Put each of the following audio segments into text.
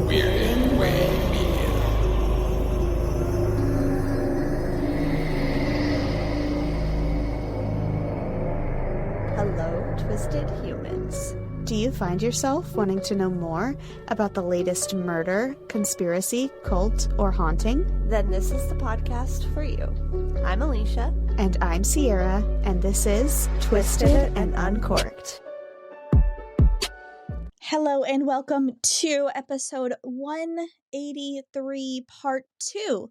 Weird Way Media. Hello, twisted humans. Do you find yourself wanting to know more about the latest murder, conspiracy, cult, or haunting? Then this is the podcast for you. I'm Alicia. And I'm Sierra, and this is Twisted and Uncorked. Hello, and welcome to episode 183, part 2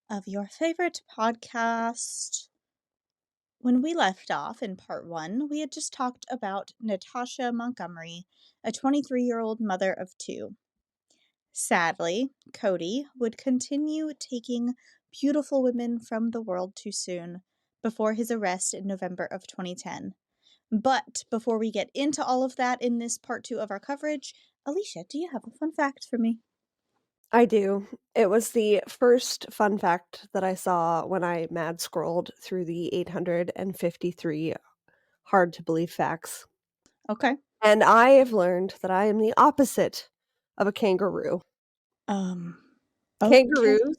of your favorite podcast. When we left off in part 1, we had just talked about Natasha Montgomery, a 23-year-old mother of 2. Sadly, Cody would continue taking beautiful women from the world too soon before his arrest in November of 2010. But before we get into all of that in this part 2 of our coverage, Alicia, do you have a fun fact for me? I do. It was the first fun fact that I saw when I mad scrolled through the 853 hard to believe facts. Okay. And I have learned that I am the opposite of a kangaroo. Okay. Kangaroos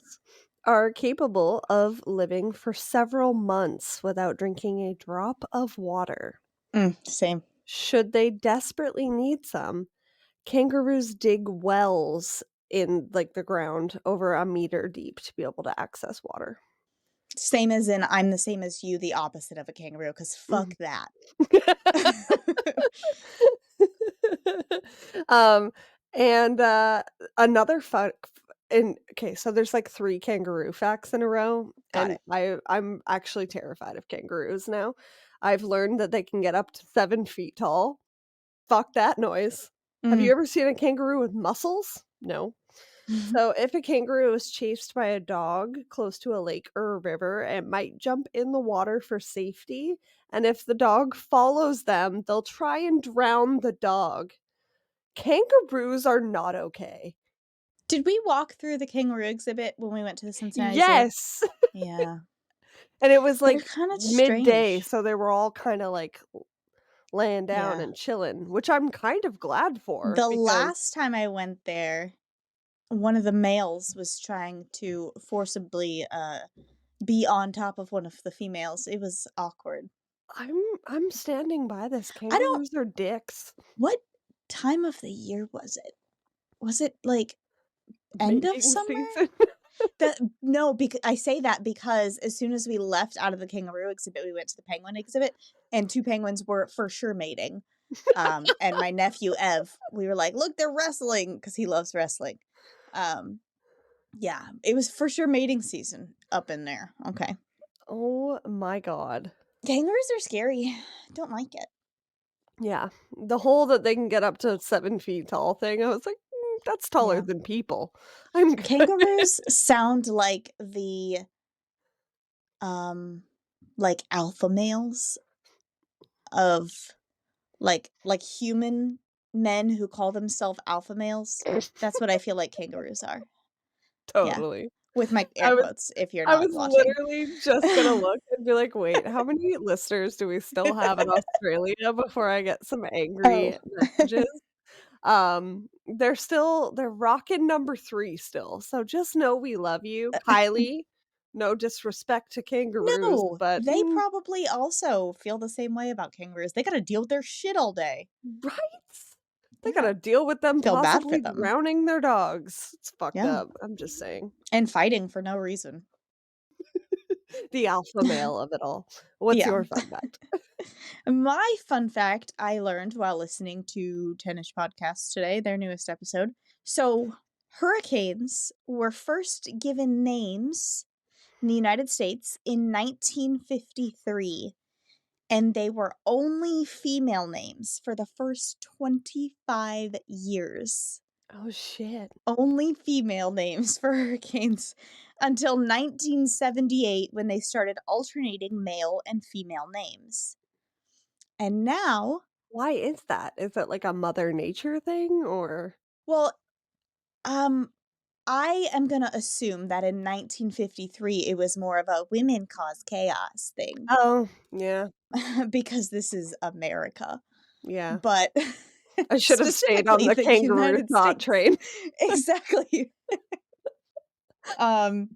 are capable of living for several months without drinking a drop of water. Same. Should they desperately need some, kangaroos dig wells in the ground over a meter deep to be able to access water. Same as in I'm the same as you, the opposite of a kangaroo, because fuck that. And another fun so there's 3 kangaroo facts in a row. Got And I'm actually terrified of kangaroos now. I've learned that they can get up to 7 feet tall. Fuck that noise. Have you ever seen a kangaroo with muscles? No. So if a kangaroo is chased by a dog close to a lake or a river, it might jump in the water for safety. And if the dog follows them, they'll try and drown the dog. Kangaroos are not okay. Did we walk through the kangaroo exhibit when we went to the Cincinnati Zoo? Yes. Yeah. And it was They're kinda midday, strange. so they were all kind of laying down Yeah. and chilling, which I'm kind of glad for. The because last time I went there, one of the males was trying to forcibly be on top of one of the females. It was awkward. I'm standing by this. don't- Kangaroos are dicks. What time of the year was it? Was it end of Mating summer? season. No, because I say that because as soon as we left out of the kangaroo exhibit, we went to the penguin exhibit, and 2 penguins were for sure mating. And my nephew Ev, we were like, "Look, they're wrestling," because he loves wrestling. Yeah, it was for sure mating season up in there. Okay, Oh my god. kangaroos are scary. Don't like it. Yeah. The whole that they can get up to 7 feet tall thing, I was like, that's taller Yeah. than people. I'm good. Kangaroos sound like the alpha males of like human men who call themselves alpha males. That's what I feel like kangaroos are. Totally. With my I air was quotes, if you're I not was watching. literally just gonna look and be like, wait, how many listeners do we still have in Australia before I get some angry messages? They're rocking number 3 still. So just know we love you. Kylie, no disrespect to kangaroos, No, but they probably also feel the same way about kangaroos. They gotta deal with their shit all day. right? They Yeah. gotta deal with them Feel bad for possibly them. drowning their dogs. It's fucked Yeah. up. I'm just saying. And fighting for no reason. The alpha male of it all. What's Yeah. your fun fact? My fun fact I learned while listening to 10ish Podcasts today, their newest episode. So, hurricanes were first given names in the United States in 1953, and they were only female names for the first 25 years. Oh shit. Only female names for hurricanes until 1978 when they started alternating male and female names. And now, Why is that? Is it like a mother nature thing or well, I am going to assume that in 1953 it was more of a women cause chaos thing Oh, yeah. because this is America. Yeah. But I should have stayed on Specifically the the kangaroo United thought States. train. Exactly. Um,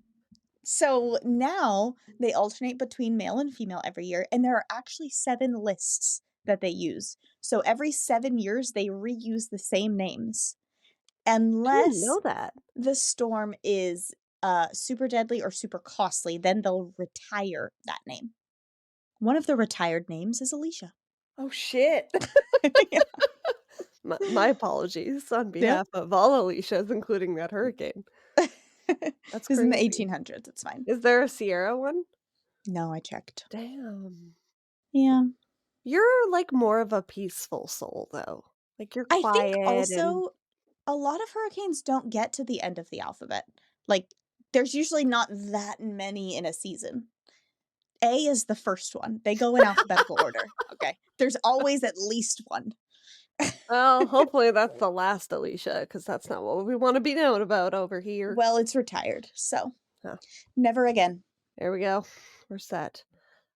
so now they alternate between male and female every year, and there are actually 7 lists that they use. So every 7 years, they reuse the same names, I didn't unless know that. the storm is, super deadly or super costly, then they'll retire that name. One of the retired names is Alicia. Oh, shit. Yeah. My apologies on Yeah. behalf of all Alicias, including that hurricane. It That's was in the crazy. 1800s, it's fine. Is there a Sierra one? No, I checked. Damn. Yeah. You're, like, more of a peaceful soul, though. Like, you're I think quiet and also a lot of hurricanes don't get to the end of the alphabet. Like, there's usually not that many in a season. A is the first one. They go in alphabetical order, okay? There's always at least one. well, hopefully that's the last Alicia, because that's not what we wanna be known about over here. Well, it's retired, so Huh, never again. there we go. We're set.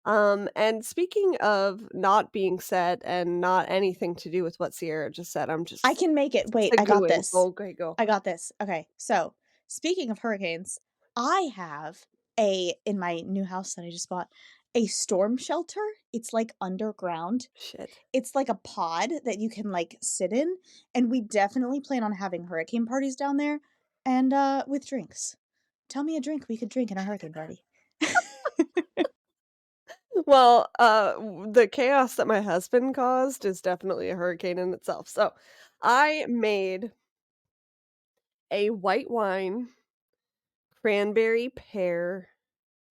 And speaking of not being set and not anything to do with what Sierra just said, I'm I just can make it. Wait, I got segueing. this. Okay, go. I got this. Okay, so speaking of hurricanes, I have in my new house that I just bought, a storm shelter. It's like underground. Shit. It's like a pod that you can like sit in, and we definitely plan on having hurricane parties down there and with drinks. Tell me a drink we could drink in a hurricane party. Well, the chaos that my husband caused is definitely a hurricane in itself. So, I made a white wine cranberry pear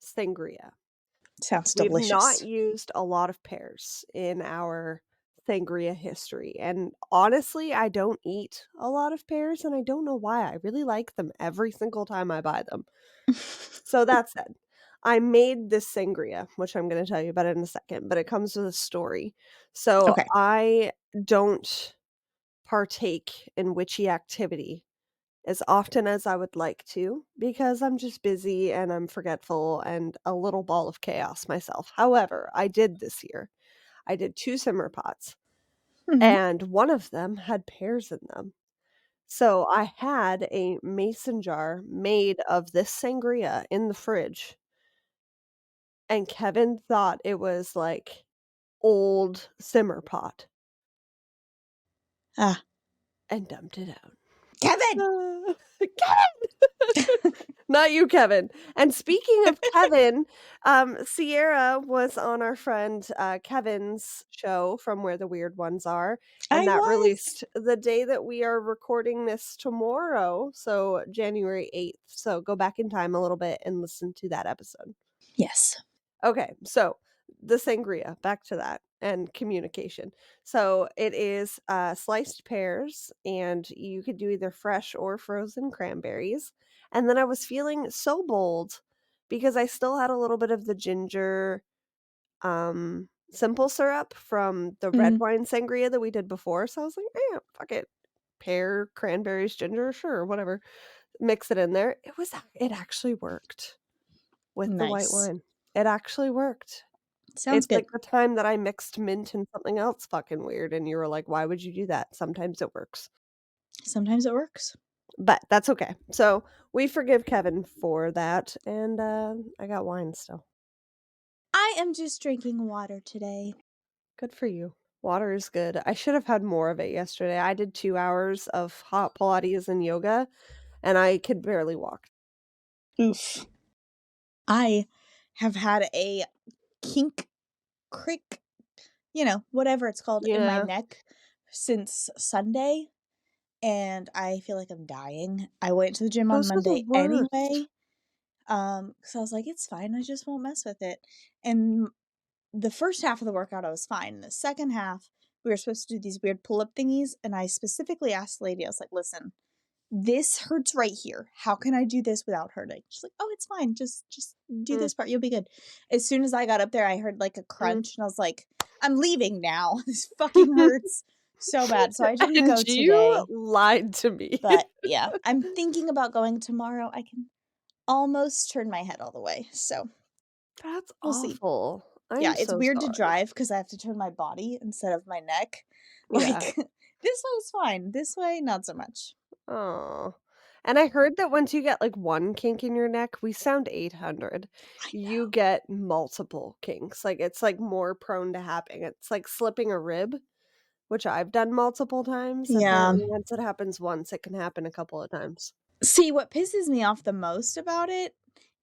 sangria. Sounds We've not delicious. used a lot of pears in our sangria history, and honestly, I don't eat a lot of pears, and I don't know why. I really like them every single time I buy them. So that said, I made this sangria, which I'm gonna tell you about it in a second, but it comes with a story. So Okay. I don't partake in witchy activity as often as I would like to because I'm just busy and I'm forgetful and a little ball of chaos myself. However, I did this year. I did 2 simmer pots, Mhm. and one of them had pears in them. So I had a mason jar made of this sangria in the fridge, and Kevin thought it was, like, old simmer pot Ah, and dumped it out. Kevin! Kevin! Not you, Kevin. And speaking of Kevin, Sierra was on our friend, Kevin's show from Where the Weird Ones Are, and I that was. released the day that we are recording this tomorrow, so January 8th. So go back in time a little bit and listen to that episode. Yes. Okay, so the sangria, back to that, and communication. So it is sliced pears, and you could do either fresh or frozen cranberries. And then I was feeling so bold because I still had a little bit of the ginger simple syrup from the red Mhm. wine sangria that we did before. So I was like, yeah, fuck it. Pear, cranberries, ginger, sure, whatever. Mix it in there. It actually worked with the white Nice. wine. It actually worked. Sounds It's good. like the time that I mixed mint and something else fucking weird, and you were like, "Why would you do that?" Sometimes it works. Sometimes it works. But that's okay. So, we forgive Kevin for that, and, I got wine still. I am just drinking water today. Good for you. Water is good. I should have had more of it yesterday. I did 2 hours of hot Pilates and yoga, and I could barely walk. Oof. I have had a kink, crick, whatever it's called in my Yeah. neck since Sunday, and I feel like I'm dying. I went to the gym on Those are the Monday worst. anyway, because I was like, "It's fine, I just won't mess with it." And the first half of the workout, I was fine. The second half, we were supposed to do these weird pull-up thingies, and I specifically asked the lady, I was like, "Listen, this hurts right here. How can I do this without hurting?" She's like, "Oh, it's fine. Just do Mm, this part. You'll be good." As soon as I got up there, I heard like a mm. crunch and I was like, "I'm leaving now. This fucking hurts so bad." So I didn't go And you today. lied to me. But yeah, I'm thinking about going tomorrow. I can almost turn my head all the way. So That's we'll see. awful. Yeah, I'm it's so weird to sorry. drive because I have to turn my body instead of my neck. Yeah. Like This way is fine. This way, not so much. Oh. And I heard that once you get, like, one kink in your neck, we sound 800. I You get multiple kinks, like, it's, like, more prone to happening. It's like slipping a rib, which I've done multiple times. Yeah. Apparently, once it happens once, it can happen a couple of times. See, what pisses me off the most about it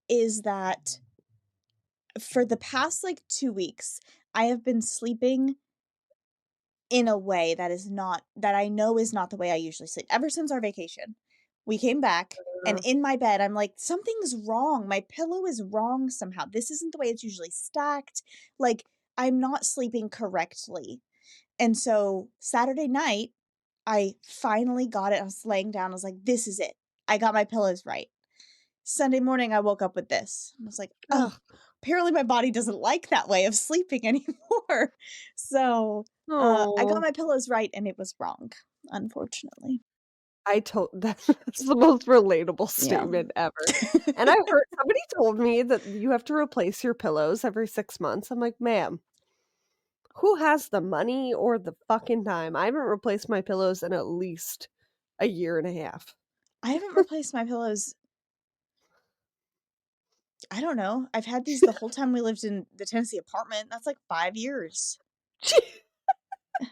is that for the past, like, 2 weeks, I have been sleeping in a way that I know is not the way I usually sleep. Ever since our vacation, we came back, and Uh, in my bed, I'm like, "Something's wrong. My pillow is wrong somehow. This isn't the way it's usually stacked." Like, I'm not sleeping correctly. And so Saturday night, I finally got it. I was laying down. I was like, "This is it. I got my pillows right." Sunday morning, I woke up with this. I was like, "Oh, ugh. apparently my body doesn't like that way of sleeping anymore." So, I got Oh, my pillows right, and it was wrong, unfortunately. I told that's the most relatable Yeah. statement ever. And I heard somebody told me that you have to replace your pillows every 6 months. I'm like, "Ma'am, who has the money or the fucking time? I haven't replaced my pillows in at least a year and a half." I haven't replaced my pillows. I don't know. I've had these the whole time we lived in the Tennessee apartment. That's like 5 years.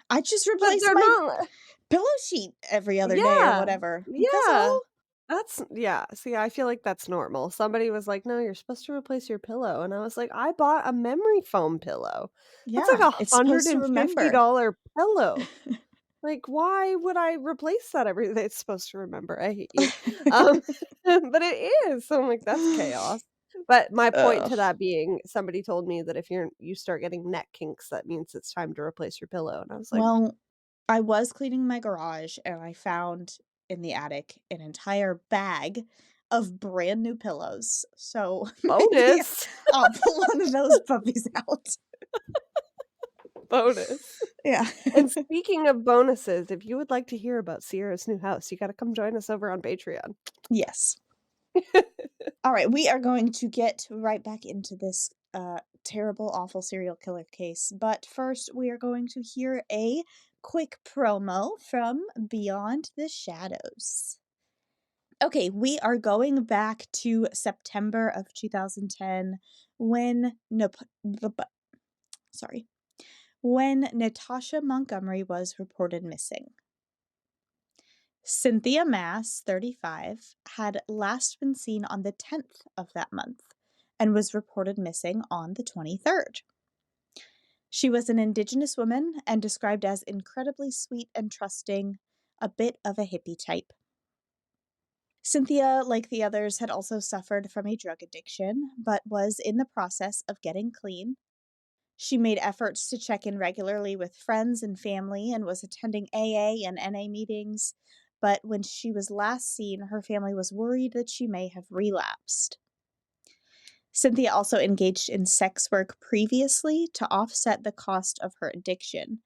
I just But replace they're my not pillow sheet every other day or yeah, whatever. That's yeah. all. That's yeah, see, I feel like that's normal. Somebody was like, "No, you're supposed to replace your pillow," and I was like, "I bought a memory foam pillow. That's like Yeah, a it's supposed to remember. $150 pillow. Like, why would I replace that every day? It's supposed to remember, I hate you." Um, but it is, so I'm like, "That's chaos." But my point Ugh. to that being, somebody told me that if you start getting neck kinks, that means it's time to replace your pillow, and I was like, Well, I was cleaning my garage and I found in the attic an entire bag of brand new pillows. So maybe "Bonus, I'll pull one of those puppies out. bonus." Yeah. And speaking of bonuses, if you would like to hear about Sierra's new house, you gotta come join us over on Patreon. Yes. All right, we are going to get right back into this terrible, awful serial killer case. But first, we are going to hear a quick promo from Beyond the Shadows. Okay, we are going back to September of 2010 when sorry, when Natasha Montgomery was reported missing. Cynthia Maas, 35, had last been seen on the 10th of that month and was reported missing on the 23rd. She was an Indigenous woman and described as incredibly sweet and trusting, a bit of a hippie type. Cynthia, like the others, had also suffered from a drug addiction, but was in the process of getting clean. She made efforts to check in regularly with friends and family and was attending AA and NA meetings, but when she was last seen, her family was worried that she may have relapsed. Cynthia also engaged in sex work previously to offset the cost of her addiction,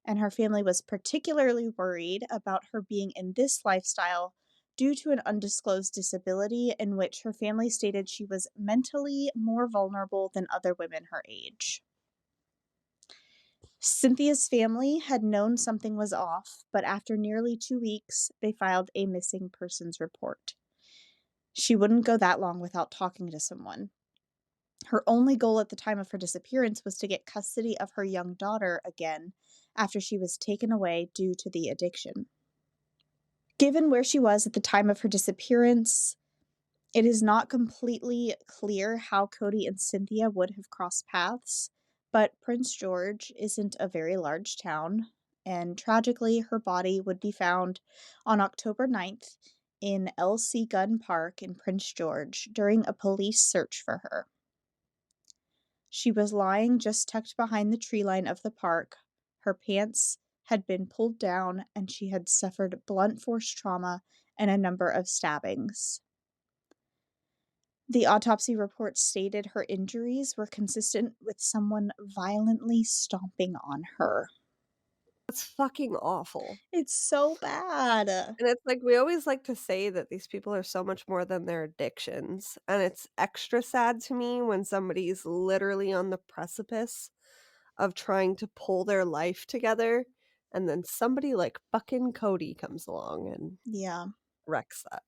and her family was particularly worried about her being in this lifestyle due to an undisclosed disability in which her family stated she was mentally more vulnerable than other women her age. Cynthia's family had known something was off, but after nearly 2 weeks, they filed a missing persons report. She wouldn't go that long without talking to someone. Her only goal at the time of her disappearance was to get custody of her young daughter again after she was taken away due to the addiction. Given where she was at the time of her disappearance, it is not completely clear how Cody and Cynthia would have crossed paths, but Prince George isn't a very large town, and tragically, her body would be found on October 9th in L.C. Gunn Park in Prince George during a police search for her. She was lying just tucked behind the tree line of the park. Her pants had been pulled down, and she had suffered blunt force trauma and a number of stabbings. The autopsy report stated her injuries were consistent with someone violently stomping on her. That's fucking awful. It's so bad. And it's like, we always like to say that these people are so much more than their addictions, and it's extra sad to me when somebody's literally on the precipice of trying to pull their life together and then somebody like fucking Cody comes along and Yeah. wrecks that.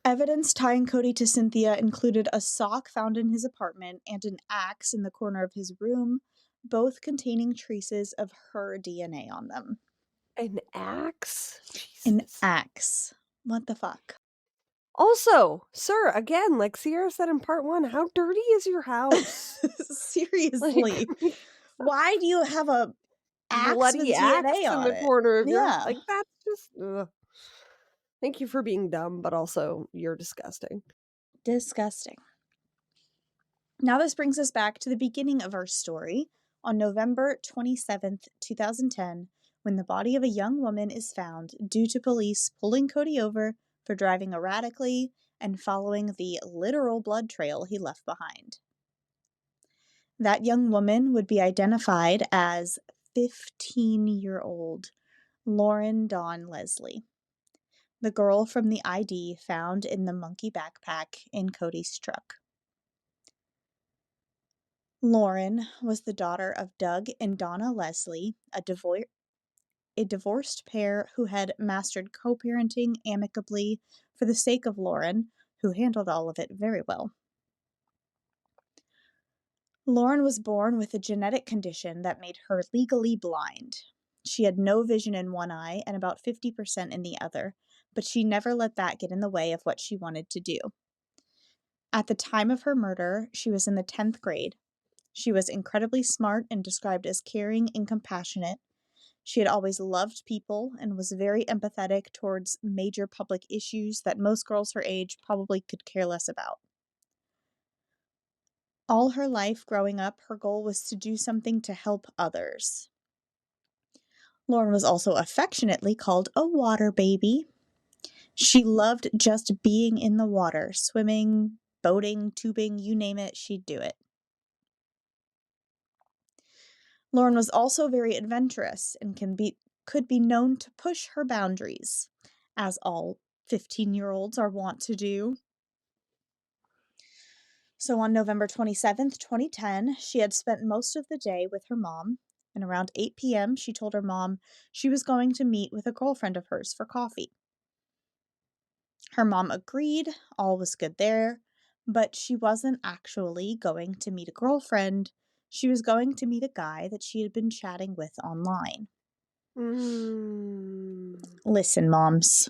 Evidence tying Cody to Cynthia included a sock found in his apartment and an axe in the corner of his room, both containing traces of her DNA on them. An axe? An Jesus. axe. What the fuck? Also, sir, again, like Sierra said in part 1, how dirty is your house? Seriously. Like, Why do you have a axe bloody with DNA axe in on the it? corner of your Yeah. like, that's just ugh. Thank you for being dumb, but also you're disgusting. Disgusting. Now this brings us back to the beginning of our story on November 27th, 2010, when the body of a young woman is found due to police pulling Cody over for driving erratically and following the literal blood trail he left behind. That young woman would be identified as 15-year-old Loren Dawn Leslie, the girl from the ID found in the monkey backpack in Cody's truck. Loren was the daughter of Doug and Donna Leslie, a divorced pair who had mastered co-parenting amicably for the sake of Loren, who handled all of it very well. Loren was born with a genetic condition that made her legally blind. She had no vision in one eye and about 50% in the other, but she never let that get in the way of what she wanted to do. At the time of her murder, she was in the 10th grade. She was incredibly smart and described as caring and compassionate. She had always loved people and was very empathetic towards major public issues that most girls her age probably could care less about. All her life growing up, her goal was to do something to help others. Loren was also affectionately called a water baby. She loved just being in the water, swimming, boating, tubing, you name it, she'd do it. Loren was also very adventurous and could be known to push her boundaries, as all 15-year-olds are wont to do. So on November 27th, 2010, she had spent most of the day with her mom, and around 8 p.m., she told her mom she was going to meet with a girlfriend of hers for coffee. Her mom agreed, all was good there, but she wasn't actually going to meet a girlfriend. She was going to meet a guy that she had been chatting with online. Listen, moms.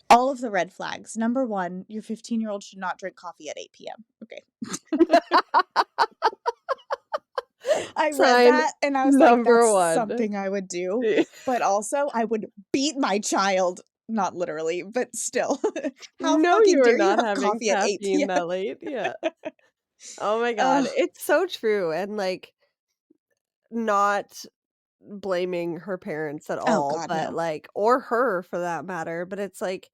All of the red flags. Number 1, your 15-year-old should not drink coffee at 8 p.m. Okay. I read Sign that and I was like, number that's 1. something I would do. But also, I would beat my child. Not literally, but still. How No, fucking you are dare you not have having coffee at 8 caffeine p.m.? that late. Yeah. Oh my god, Ugh. it's so true, and, like, not blaming her parents at Oh, all, God, but, no. like or her for that matter, but it's like,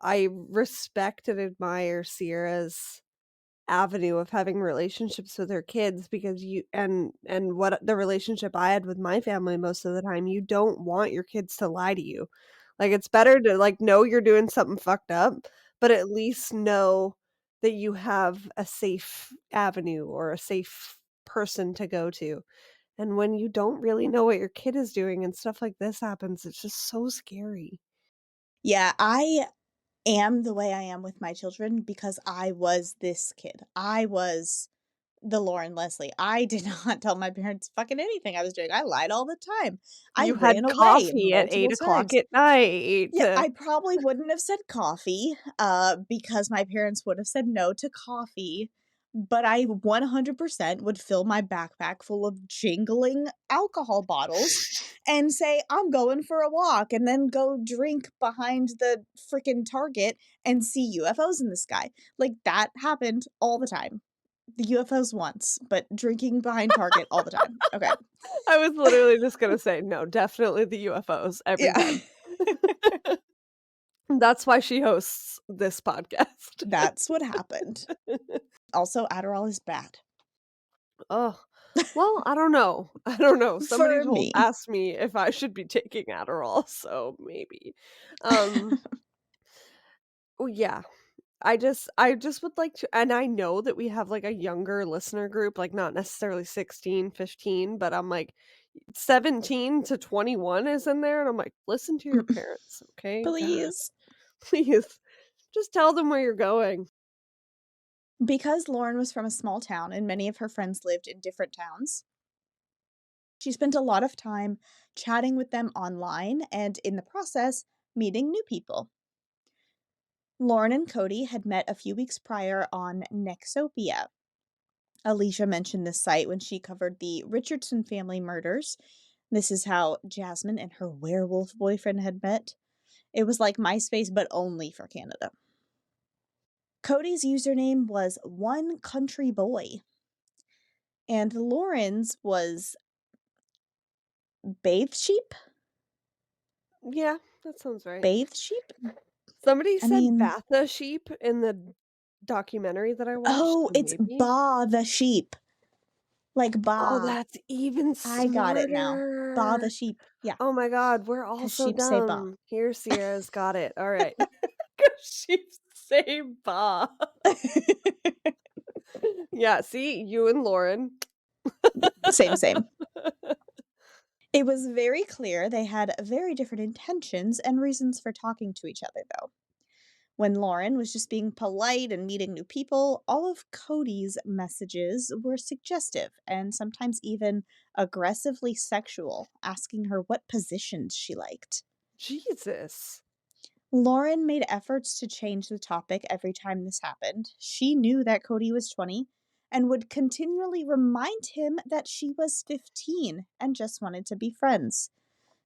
I respect and admire Sierra's avenue of having relationships with her kids because you and what the relationship I had with my family most of the time, you don't want your kids to lie to you. Like, it's better to, like, know you're doing something fucked up, but at least know that you have a safe avenue or a safe person to go to. And when you don't really know what your kid is doing and stuff like this happens, it's just so scary. Yeah, I am the way I am with my children because I was this kid. I was the Loren Leslie. I did not tell my parents fucking anything I was doing. I lied all the time. I You ran had away coffee at multiple 8 o'clock times. at night. Yeah, I probably wouldn't have said coffee, because my parents would have said no to coffee, but I 100% would fill my backpack full of jingling alcohol bottles and say, "I'm going for a walk," and then go drink behind the freaking Target and see UFOs in the sky. Like, that happened all the time. The UFOs once, but drinking behind Target all the time. Okay. I was literally just gonna say, no, definitely the UFOs every Yeah. time. That's why she hosts this podcast. That's what happened. Also, Adderall is bad. Oh, well, I don't know. I don't know. Somebody For told me. asked me if I should be taking Adderall, so maybe. Um, oh, yeah. I just would like to and I know that we have, like, a younger listener group, like, not necessarily 16, 15, but I'm like, 17 to 21 is in there, and I'm like, "Listen to your parents, okay? God, Please. please, just tell them where you're going." Because Loren was from a small town and many of her friends lived in different towns, she spent a lot of time chatting with them online and, in the process, meeting new people. Loren and Cody had met a few weeks prior on Nexopia. Alicia mentioned this site when she covered the Richardson family murders. This is how Jasmine and her werewolf boyfriend had met. It was like MySpace, but only for Canada. Cody's username was One Country Boy, and Loren's was Bathe Sheep? Yeah, that sounds right. Bathe Sheep? Somebody I said mean, Batha sheep in the documentary that I watched, oh, so it's maybe? Ba the sheep. Like Oh, Ba. that's even I got it now. Ba the smarter. sheep. Yeah, Oh my god, we're all because so sheep say ba. dumb. Here, Sierra's got it. Alright. 'Cause sheep say "ba." Yeah, see? You and Lauren. Same, same. It was very clear they had very different intentions and reasons for talking to each other, though. When Loren was just being polite and meeting new people, all of Cody's messages were suggestive and sometimes even aggressively sexual, asking her what positions she liked. Jesus. Loren made efforts to change the topic every time this happened. She knew that Cody was 20 and would continually remind him that she was 15 and just wanted to be friends.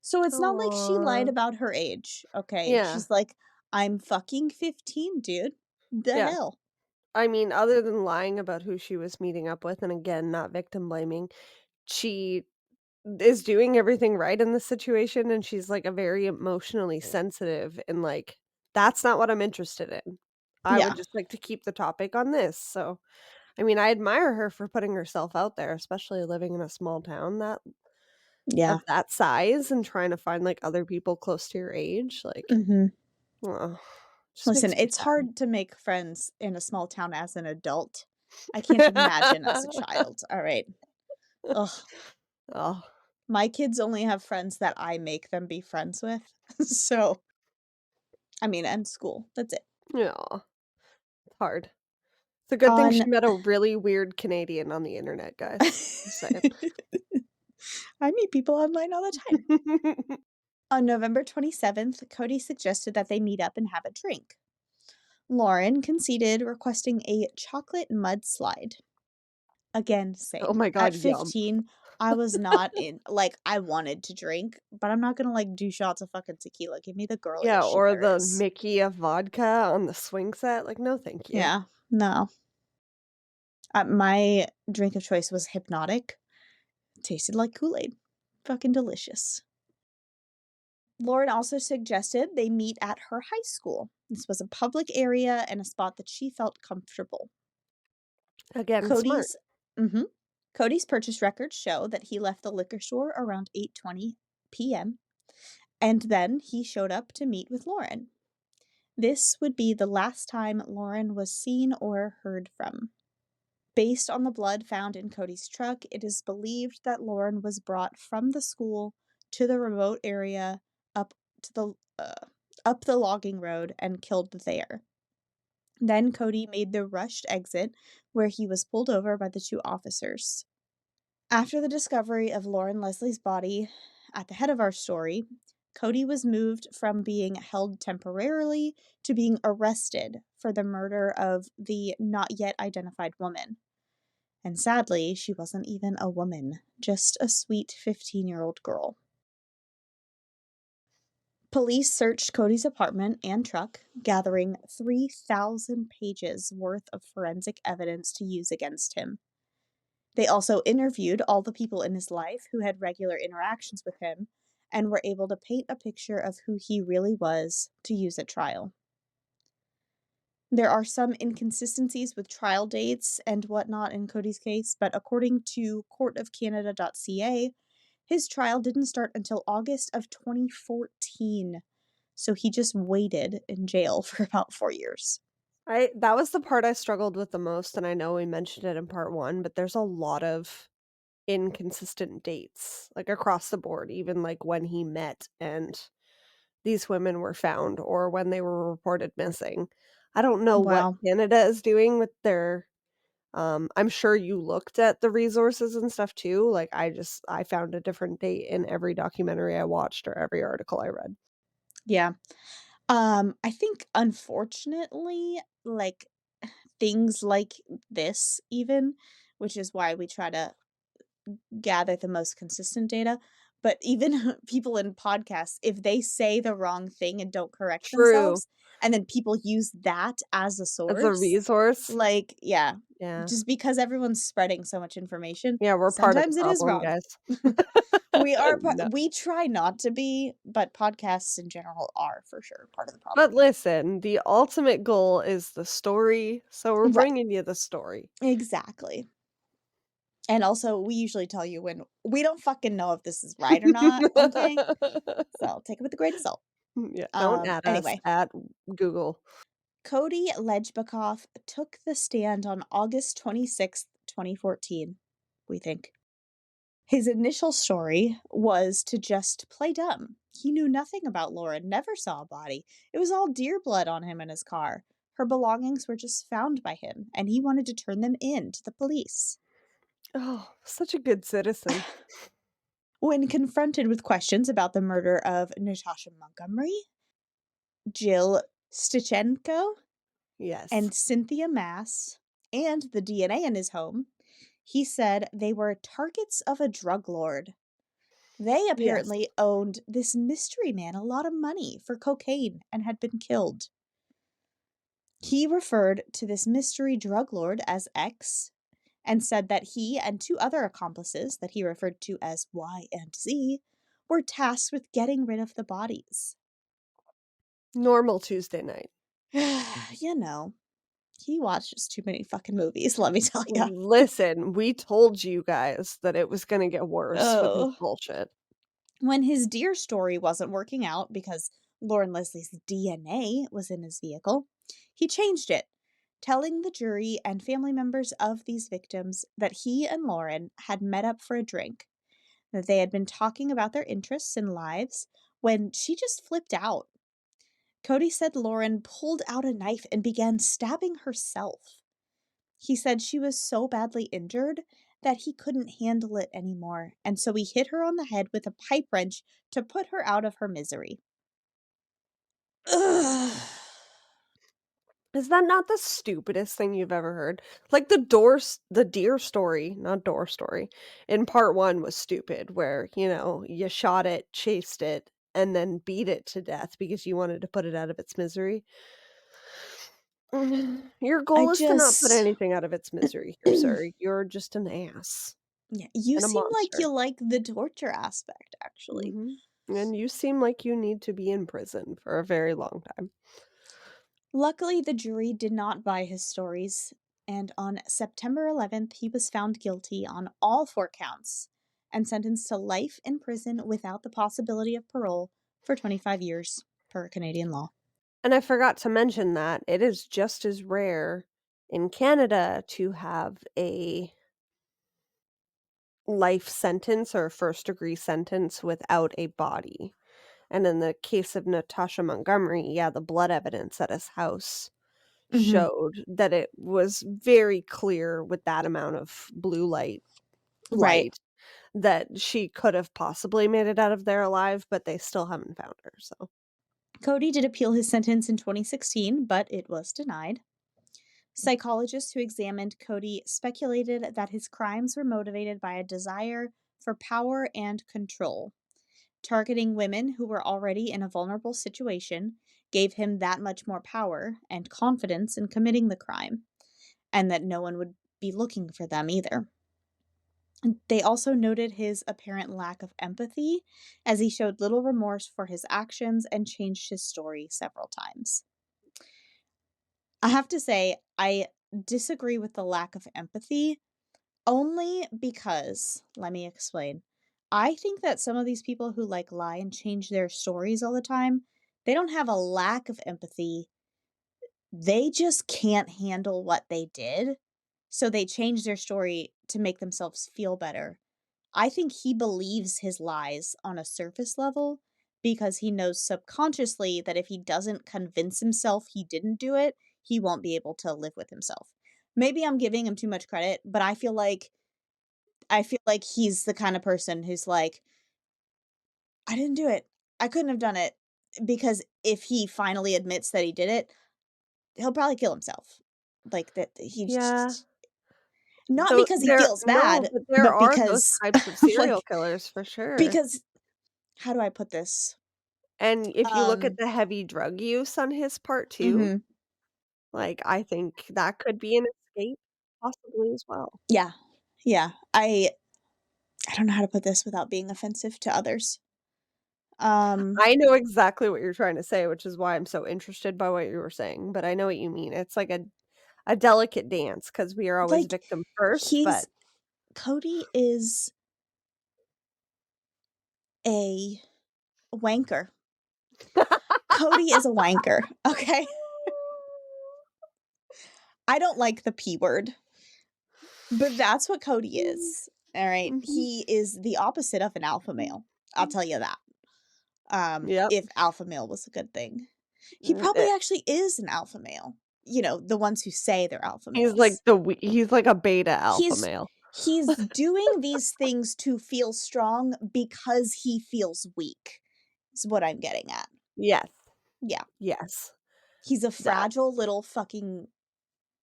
So it's not like she lied Aw. about her age, okay? Yeah, She's like, I'm fucking 15, dude. The yeah. hell? I mean, other than lying about who she was meeting up with, and again, not victim blaming, she is doing everything right in this situation, and she's, like, a very emotionally sensitive and, like, "That's not what I'm interested in. I would Yeah. just like to keep the topic on this." So, I mean, I admire her for putting herself out there, especially living in a small town that Yeah. of that size and trying to find, like, other people close to your age, like, Mhm. oh, just Listen, makes me it's sad. hard to make friends in a small town as an adult. I can't imagine as a child. All right. Ugh. Oh, My kids only have friends that I make them be friends with. So, I mean, and school. That's it. yeah, it's hard. It's a good thing On she met a really weird Canadian on the internet, guys. Just saying. I meet people online all the time. On November 27th, Cody suggested that they meet up and have a drink. Loren conceded, requesting a chocolate mudslide. Again, Oh same. my At god, yum. 15, I was not in, like, I wanted to drink, but I'm not gonna, like, do shots of fucking tequila. Give me the Yeah, girliest shit or there the is. Mickey of vodka on the swing set, like, no thank you. Yeah, no. My drink of choice was Hypnotic. Tasted like Kool-Aid. Fucking delicious. Lauren also suggested they meet at her high school. This was a public area and a spot that she felt comfortable. Again, smart. Cody's mhm. Cody's purchase records show that he left the liquor store around 8:20 p.m. and then he showed up to meet with Loren. This would be the last time Loren was seen or heard from. Based on the blood found in Cody's truck, it is believed that Loren was brought from the school to the remote area up to the up the logging road and killed there. Then Cody made the rushed exit where he was pulled over by the two officers. After the discovery of Loren Leslie's body at the head of our story, Cody was moved from being held temporarily to being arrested for the murder of the not yet identified woman. And sadly, she wasn't even a woman, just a sweet 15-year-old girl. Police searched Cody's apartment and truck, gathering 3,000 pages worth of forensic evidence to use against him. They also interviewed all the people in his life who had regular interactions with him and were able to paint a picture of who he really was to use at trial. There are some inconsistencies with trial dates and whatnot in Cody's case, but according to courtofcanada.ca, his trial didn't start until August of 2014. So he just waited in jail for about 4 years. I that was the part I struggled with the most, and I know we mentioned it in part 1, but there's a lot of inconsistent dates, like, across the board, even, like, when he met and these women were found or when they were reported missing. I don't know what Wow. Canada is doing with their I'm sure you looked at the resources and stuff too, like, I found a different date in every documentary I watched or every article I read. Yeah. I think unfortunately, like, things like this even, which is why we try to gather the most consistent data, but even people in podcasts, if they say the wrong thing and don't correct True. themselves, and then people use that as a As a source, resource. like, yeah, Yeah. just because everyone's spreading so much information, Yeah, we're part of the sometimes it is problem, wrong. guys. No. We try not to be, but podcasts in general are for sure part of the But problem. listen, the ultimate goal is the story, so we're Right. bringing you the story. Exactly. And also, we usually tell you when we don't fucking know if this is right or not, okay? So take it with a grain of salt. Yeah, don't add us Anyway, at Google. Cody Legebokoff took the stand on August 26th, 2014, we think. His initial story was to just play dumb. He knew nothing about Loren, never saw a body. It was all deer blood on him in his car. Her belongings were just found by him, and he wanted to turn them in to the police. Oh, such a good citizen. When confronted with questions about the murder of Natasha Montgomery, Jill Stichenko, Yes. and Cynthia Maas, and the DNA in his home, he said they were targets of a drug lord. They Yes. apparently owned this mystery man a lot of money for cocaine and had been killed. He referred to this mystery drug lord as X and said that he and two other accomplices that he referred to as Y and Z were tasked with getting rid of the bodies. Normal Tuesday night. You know, he watches too many fucking movies, let me tell you. Listen, we told you guys that it was gonna get worse with his Oh. bullshit. When his deer story wasn't working out because Lauren Leslie's DNA was in his vehicle, he changed it, telling the jury and family members of these victims that he and Lauren had met up for a drink, that they had been talking about their interests and lives when she just flipped out. Cody said Lauren pulled out a knife and began stabbing herself. He said she was so badly injured that he couldn't handle it anymore, and so he hit her on the head with a pipe wrench to put her out of her misery. Ugh. Is that not the stupidest thing you've ever heard? Like, the deer story, not door story, in part 1 was stupid, where, you shot it, chased it, and then beat it to death because you wanted to put it out of its misery. Your I goal is to not put just. anything out of its misery here, sir. You're just an ass Yeah, you and a seem like monster. you like the torture aspect, actually. Mhm. And you seem like you need to be in prison for a very long time. Luckily, the jury did not buy his stories, and on September 11th, he was found guilty on all four counts and sentenced to life in prison without the possibility of parole for 25 years per Canadian law. And I forgot to mention that it is just as rare in Canada to have a life sentence or first degree sentence without a body. And in the case of Natasha Montgomery, yeah, the blood evidence at his house Mhm. showed that it was very clear with that amount of blue Right. light that she could have possibly made it out of there alive, but they still haven't found her, so Cody did appeal his sentence in 2016, but it was denied. Psychologists who examined Cody speculated that his crimes were motivated by a desire for power and control. Targeting women who were already in a vulnerable situation gave him that much more power and confidence in committing the crime, and that no one would be looking for them either. They also noted his apparent lack of empathy, as he showed little remorse for his actions and changed his story several times. I have to say, I disagree with the lack of empathy only because, let me explain. I think that some of these people who like lie and change their stories all the time, they don't have a lack of empathy. They just can't handle what they did. So they change their story to make themselves feel better. I think he believes his lies on a surface level because he knows subconsciously that if he doesn't convince himself he didn't do it, he won't be able to live with himself. Maybe I'm giving him too much credit, but I feel like he's the kind of person who's like, "I didn't do it. I couldn't have done it." Because if he finally admits that he did it, he'll probably kill himself. Like, that he Yeah. just not Though because he there feels no, bad, but there but are those because, types of serial like, killers for sure. because how do I put this? And if you look at Um the heavy drug use on his part too, Mhm. like, I think that could be an escape possibly as well. Yeah. Yeah. I don't know how to put this without being offensive to others. Um, I know exactly what you're trying to say, which is why I'm so interested by what you were saying, but I know what you mean. It's like a delicate dance because we are always like, victim first, but he's Cody is a wanker. Cody is a wanker, okay? I don't like the P word, but that's what Cody is, alright? Mhm. He is the opposite of an alpha male, I'll tell you that. Yep. If alpha male was a good thing. He Mm, probably actually is an alpha male, the ones who say they're alpha males. he's like a beta alpha He's male. he's doing these things to feel strong because he feels weak, is what I'm getting at. Yes, Yeah. yes. He's a That fragile little fucking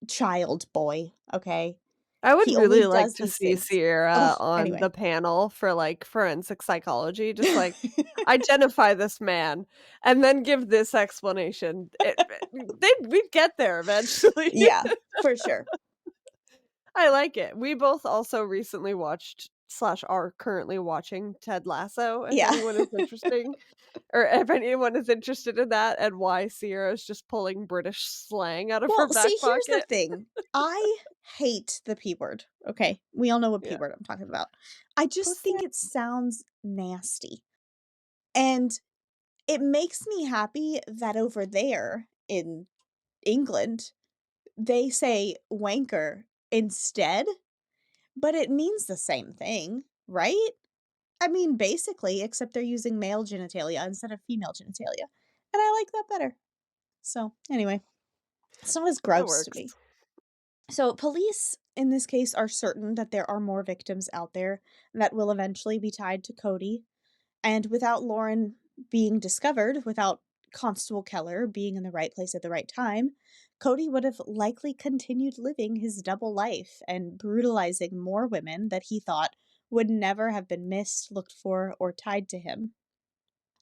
child boy, okay? I would He only really like does to these see things. Sierra Oh, on the anyway. panel for, like, forensic psychology, just, like, identify this man and then give this explanation. We'd get there eventually. Yeah, for sure. I like it. We both also recently watched slash are currently watching Ted Lasso, if Yeah. anyone is interesting or if anyone is interested in that and why Sierra is just pulling British slang out of her Well, see, back here's the pocket. thing. I hate the P word, okay? We all know what P Yeah. word I'm talking about. I just Pussy. think it sounds nasty. And it makes me happy that over there in England, they say wanker instead, but it means the same thing, right? I mean, basically, except they're using male genitalia instead of female genitalia. And I like that better. So, anyway, it's not as That gross to works. me. So, police in this case are certain that there are more victims out there that will eventually be tied to Cody. And without Loren being discovered, without Constable Keller being in the right place at the right time, Cody would have likely continued living his double life and brutalizing more women that he thought would never have been missed, looked for, or tied to him.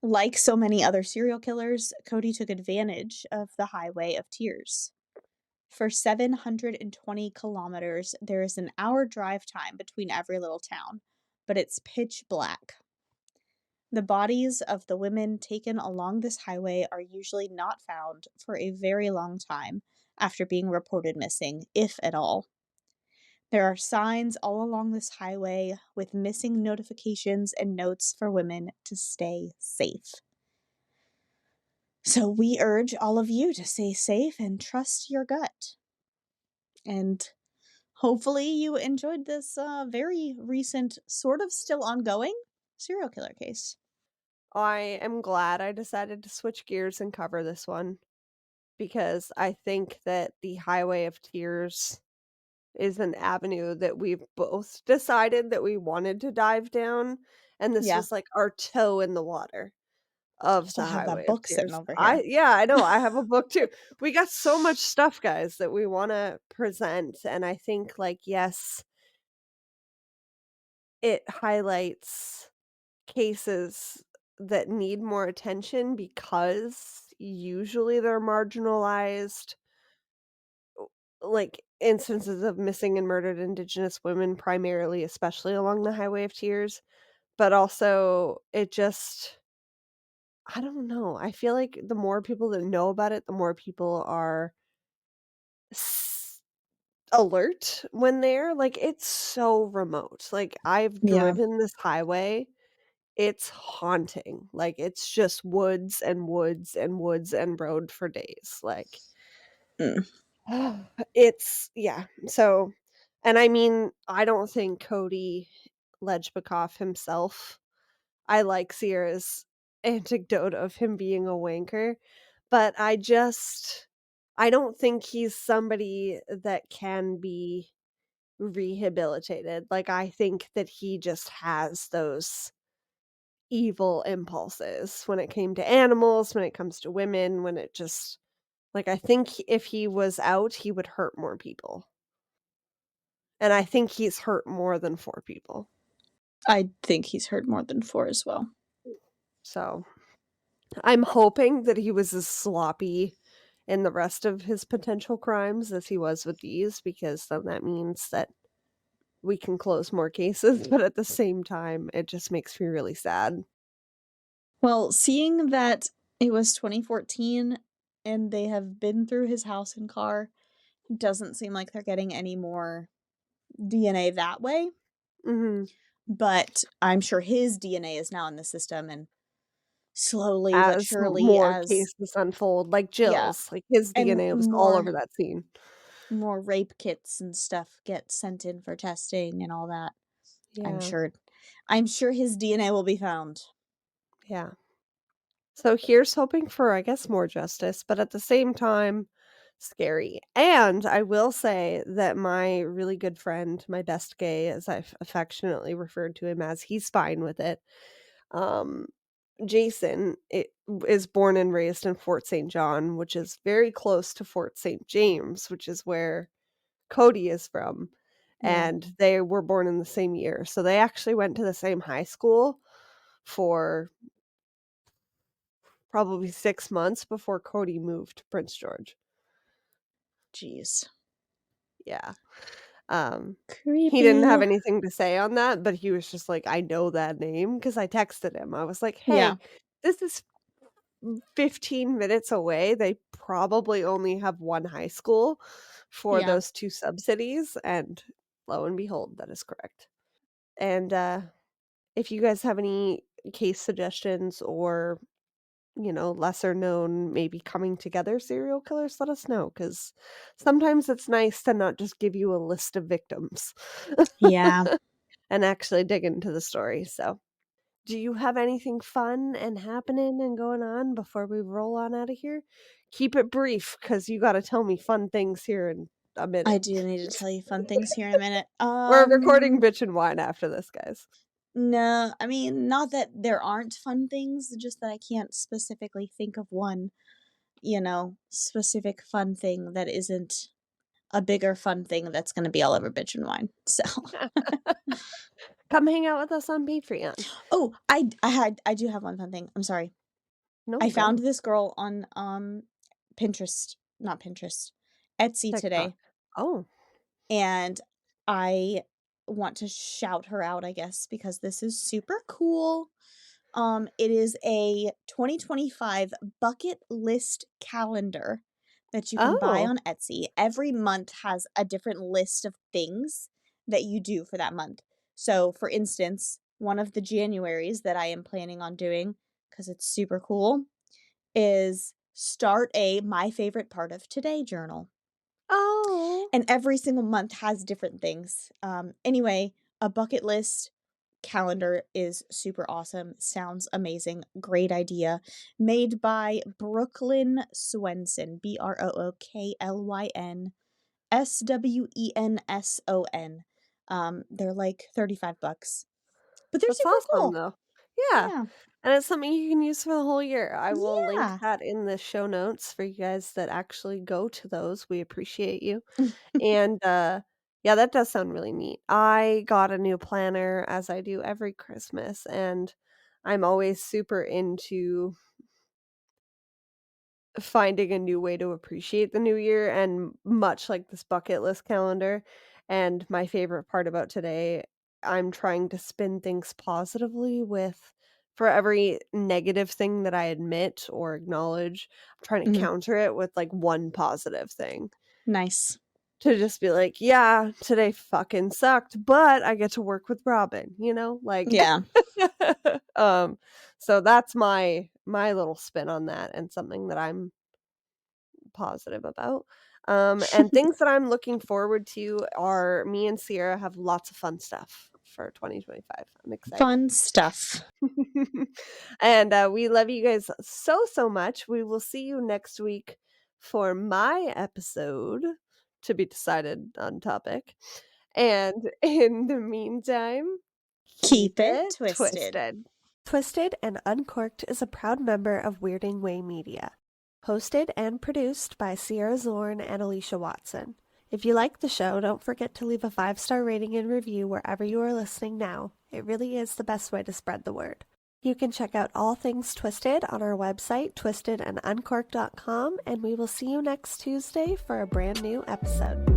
Like so many other serial killers, Cody took advantage of the Highway of Tears. For 720 kilometers, there is an hour drive time between every little town, but it's pitch black. The bodies of the women taken along this highway are usually not found for a very long time after being reported missing, if at all. There are signs all along this highway with missing notifications and notes for women to stay safe. So we urge all of you to stay safe and trust your gut. And hopefully you enjoyed this very recent, sort of still ongoing serial killer case. I am glad I decided to switch gears and cover this one because I think that the Highway of Tears is an avenue that we've both decided that we wanted to dive down, and this Yeah. was like our toe in the water of So the I have that Highway of book sitting Tears. over I here. yeah, I know, I have a book too. We got so much stuff, guys, that we wanna present, and I think, like, yes, it highlights cases that need more attention because usually they're marginalized, like, instances of missing and murdered Indigenous women primarily, especially along the Highway of Tears, but also it just I don't know, I feel like the more people that know about it, the more people are s alert when they're like, it's so remote, like, I've Yeah. driven this highway. It's haunting, like, it's just woods and woods and woods and road for days, like, Mm. it's yeah, so and I mean, I don't think Cody Legebokoff himself. I like Sierra's anecdote of him being a wanker, but I don't think he's somebody that can be rehabilitated. Like, I think that he just has those evil impulses when it came to animals, when it comes to women, when it just like, I think if he was out, he would hurt more people, and I think he's hurt more than 4 people. I think he's heard more than 4 as well. So, I'm hoping that he was as sloppy in the rest of his potential crimes as he was with these, because then that means that we can close more cases, but at the same time, it just makes me really sad. Well, seeing that it was 2014 and they have been through his house and car, doesn't seem like they're getting any more DNA that way, Mhm. but I'm sure his DNA is now in the system and slowly but As surely more as cases unfold, like yeah, Jill's, like, his and DNA was all over that scene. more rape kits and stuff get sent in for testing and all that. I'm Yeah, sure I'm sure his DNA will be found. yeah. So here's hoping for, I guess, more justice, but at the same time, scary. And I will say that my really good friend, my best gay, as I've affectionately referred to him as, he's fine with it. Um, Jason is born and raised in Fort St. John, which is very close to Fort St. James, which is where Cody is from. Yeah. And they were born in the same year. So they actually went to the same high school for probably 6 months before Cody moved to Prince George. Jeez. Yeah. Um, he didn't have Creepy. anything to say on that, but he was just like, "I know that name because I texted him. I was like, Yeah. "Hey, this is 15 minutes away." They probably only have 1 high school for Yeah. those 2 sub-cities, and lo and behold, that is correct. And, if you guys have any case suggestions or, lesser known, maybe coming together serial killers, let us know, because sometimes it's nice to not just give you a list of victims Yeah. and actually dig into the story. So, do you have anything fun and happening and going on before we roll on out of here? Keep it brief, because you got to tell me fun things here in a I minute. do need to tell you fun things here in a minute. We're recording bitch and wine after this, guys. No, I mean, not that there aren't fun things, just that I can't specifically think of one, specific fun thing that isn't a bigger fun thing that's gonna be all over bitch and wine. So, Come hang out with us on Patreon. oh, I do have one fun thing. I'm sorry. No, I found go. this girl on Pinterest, not Pinterest, Etsy TikTok. today, Oh. and I want to shout her out, I guess, because this is super cool. It is a 2025 bucket list calendar that you can buy Oh. on Etsy. Every month has a different list of things that you do for that month. So, for instance, one of the Januaries that I am planning on doing, because it's super cool, is start a my favorite part of today journal. Oh. And every single month has different things. Anyway, a bucket list calendar is super awesome. Sounds amazing. Great idea. Made by Brooklyn Swenson. BrooklynSwenson. They're like $35, but they're That's super awesome, cool. though. Yeah, Yeah. and it's something you can use for the whole year. I will link Yeah. that in the show notes for you guys that actually go to those. We appreciate you. And, yeah, that does sound really neat. I got a new planner, as I do every Christmas, and I'm always super into finding a new way to appreciate the new year, and much like this bucket list calendar, and my favorite part about today, I'm trying to spin things positively with for every negative thing that I admit or acknowledge, I'm trying to Mhm. counter it with, like, one positive thing. Nice. To just be like, "Yeah, today fucking sucked, but I get to work with Robin," you know? Like, Yeah. um, so that's my little spin on that, and something that I'm positive about. And things that I'm looking forward to are me and Sierra have lots of fun stuff for 2025. I'm excited. Fun stuff. And we love you guys so much. We will see you next week for my episode to be decided on topic. And in the meantime, Keep it twisted. Twisted and Uncorked is a proud member of Weirding Way Media. Hosted and produced by Sierra Zorn and Alicia Watson. If you like the show, don't forget to leave a 5-star rating and review wherever you are listening now. It really is the best way to spread the word. You can check out all things Twisted on our website, twistedanduncorked.com, and we will see you next Tuesday for a brand new episode.